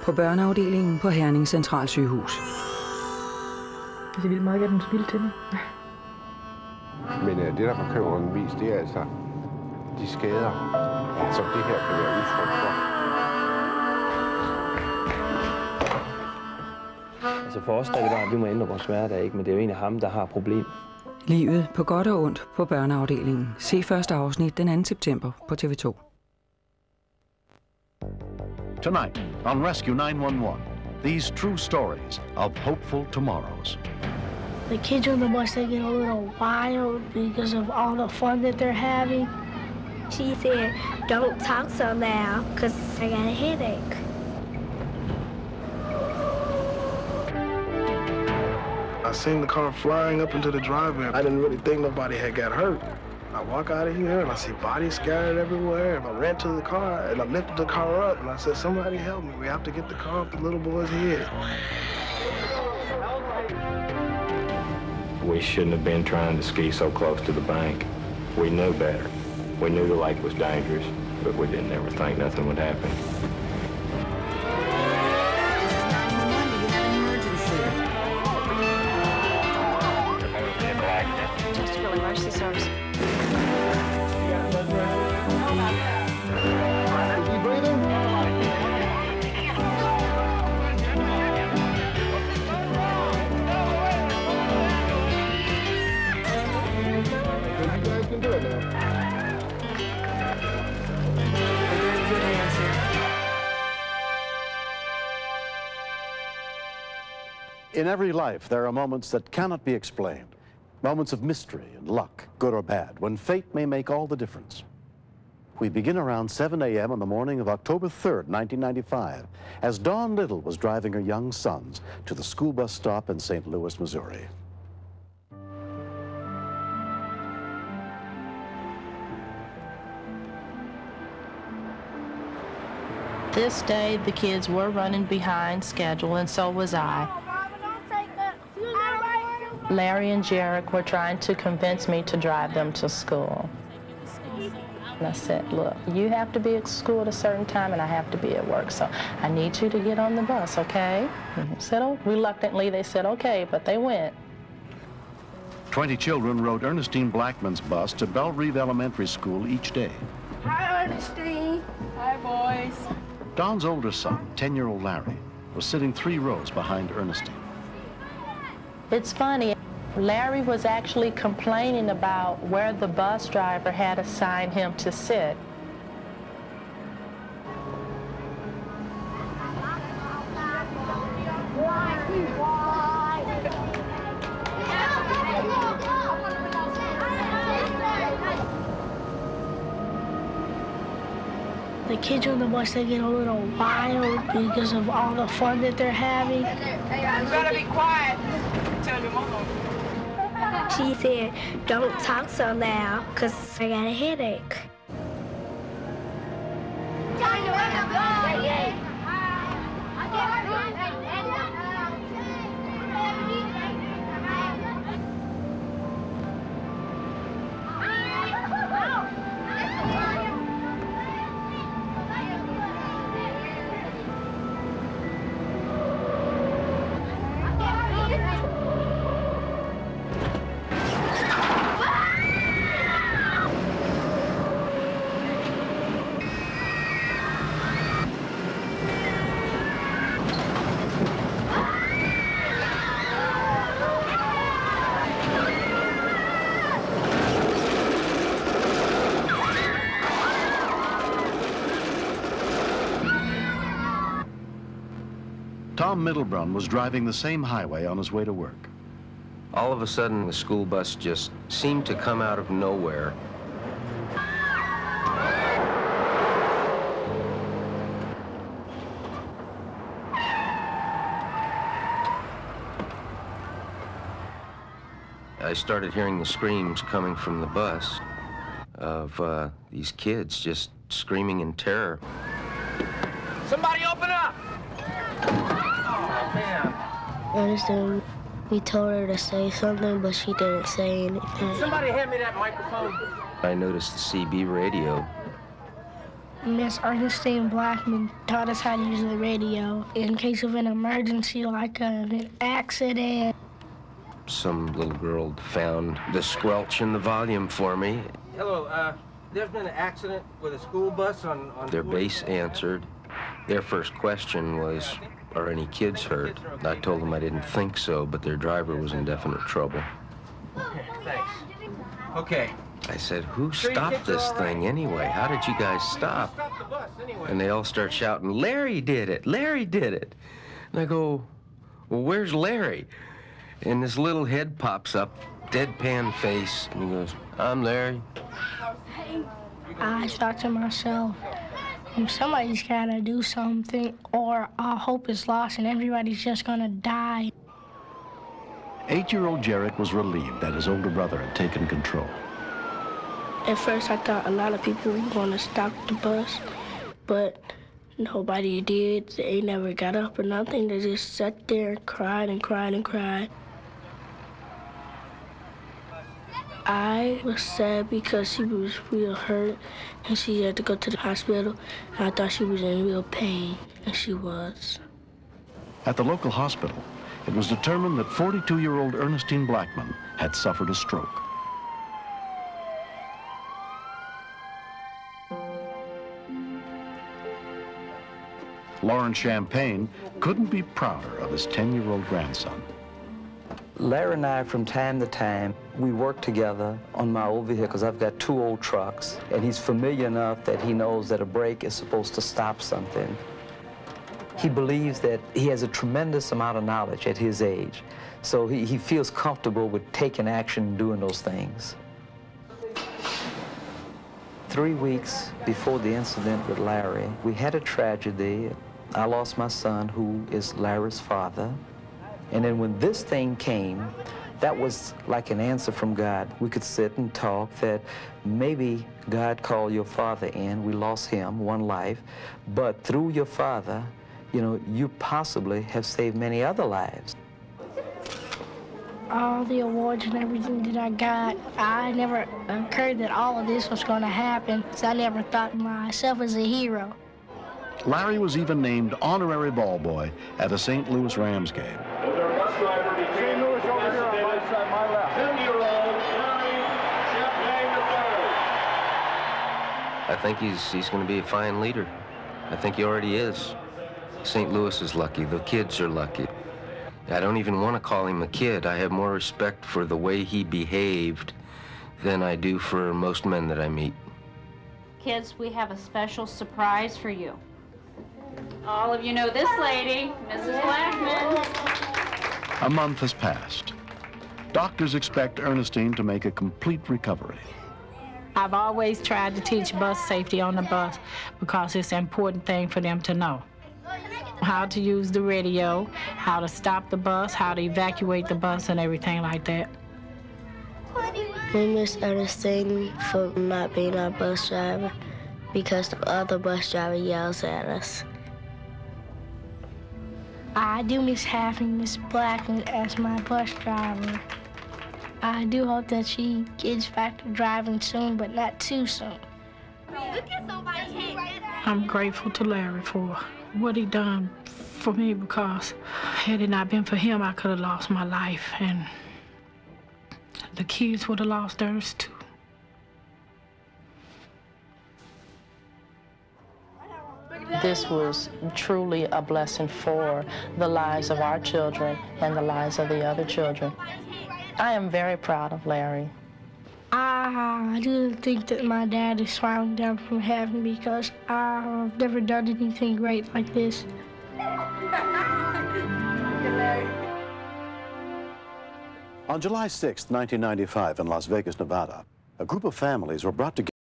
på børneafdelingen på Herning Centralsygehus. Jeg vil meget gerne spille til mig. Men det, der bekymrer mig mest, det er altså de skader, som det her kan være udtryk for. Altså for os, der er det bare, at vi må ændre vores hverdag, ikke? Men det er jo egentlig ham, der har problem. Livet på godt og ondt på børneafdelingen. Se første afsnit den 2. september på TV2. Tonight on Rescue 911, these true stories of hopeful tomorrows. The kids on the bus, they get a little wild because of all the fun that they're having. She said, "Don't talk so loud, because I got a headache." I seen the car flying up into the driveway. I didn't really think nobody had got hurt. I walk out of here and I see bodies scattered everywhere. And I ran to the car and I lifted the car up and I said, "Somebody help me. We have to get the car off the little boy's head." We shouldn't have been trying to ski so close to the bank. We knew better. We knew the lake was dangerous, but we didn't ever think nothing would happen. Just really emergency service. In every life, there are moments that cannot be explained. Moments of mystery and luck, good or bad, when fate may make all the difference. We begin around 7 a.m. on the morning of October 3rd, 1995, as Dawn Little was driving her young sons to the school bus stop in St. Louis, Missouri. This day, the kids were running behind schedule, and so was I. Larry and Jarek were trying to convince me to drive them to school. And I said, "Look, you have to be at school at a certain time and I have to be at work, so I need you to get on the bus, okay?" And he said, "Oh," reluctantly, they said, "Okay," but they went. 20 children rode Ernestine Blackman's bus to Bellerive Elementary School each day. Hi, Ernestine. Hi, boys. Dawn's older son, 10-year-old Larry, was sitting 3 rows behind Ernestine. It's funny, Larry was actually complaining about where the bus driver had assigned him to sit. The kids on the bus, they get a little wild because of all the fun that they're having. You better be quiet. Tell your mom. She said, "Don't talk so loud, because I got a headache." Tom Middlebrun was driving the same highway on his way to work. All of a sudden, the school bus just seemed to come out of nowhere. I started hearing the screams coming from the bus of these kids just screaming in terror. Somebody open up! Oh, man. Ernestine, we told her to say something, but she didn't say anything. Somebody hand me that microphone. I noticed the CB radio. Miss Ernestine Blackman taught us how to use the radio in case of an emergency, like an accident. Some little girl found the squelch in the volume for me. Hello, there's been an accident with a school bus on... Their base answered. Their first question was, are any kids hurt? I told them I didn't think so, but their driver was in definite trouble. Okay, thanks. Okay. I said, who stopped this thing anyway? How did you guys stop? Stop the bus anyway. And they all start shouting, Larry did it, Larry did it. And I go, well, where's Larry? And this little head pops up, deadpan face, and he goes, I'm Larry. I thought to myself, somebody's got to do something, or all hope is lost and everybody's just going to die. 8-year-old Jarek was relieved that his older brother had taken control. At first, I thought a lot of people were going to stop the bus, but nobody did. They never got up or nothing. They just sat there and cried and cried and cried. I was sad because she was real hurt and she had to go to the hospital. And I thought she was in real pain, and she was. At the local hospital, it was determined that 42-year-old Ernestine Blackman had suffered a stroke. Lauren Champagne couldn't be prouder of his 10-year-old grandson. Larry and I, from time to time, we work together on my old vehicles. I've got 2 old trucks, and he's familiar enough that he knows that a brake is supposed to stop something. He believes that he has a tremendous amount of knowledge at his age, so he feels comfortable with taking action and doing those things. 3 weeks before the incident with Larry, we had a tragedy. I lost my son, who is Larry's father. And then when this thing came, that was like an answer from God. We could sit and talk that maybe God called your father in. We lost him, one life. But through your father, you know, you possibly have saved many other lives. All the awards and everything that I got, I never occurred that all of this was going to happen, so I never thought of myself as a hero. Larry was even named honorary ball boy at a St. Louis Rams game. St. Louis over here on my side, my left. 10-year-old Larry Champagne III. I think he's going to be a fine leader. I think he already is. St. Louis is lucky. The kids are lucky. I don't even want to call him a kid. I have more respect for the way he behaved than I do for most men that I meet. Kids, we have a special surprise for you. All of you know this lady, Mrs. Blackman. A month has passed. Doctors expect Ernestine to make a complete recovery. I've always tried to teach bus safety on the bus because it's an important thing for them to know. How to use the radio, how to stop the bus, how to evacuate the bus, and everything like that. We miss Ernestine for not being our bus driver because the other bus driver yells at us. I do miss having Miss Blackman as my bus driver. I do hope that she gets back to driving soon, but not too soon. I'm grateful to Larry for what he done for me, because had it not been for him, I could have lost my life, and the kids would have lost theirs too. This was truly a blessing for the lives of our children and the lives of the other children. I am very proud of Larry. I didn't think that my dad is smiling down from heaven because I've never done anything great like this. On July 6, 1995, in Las Vegas, Nevada, a group of families were brought together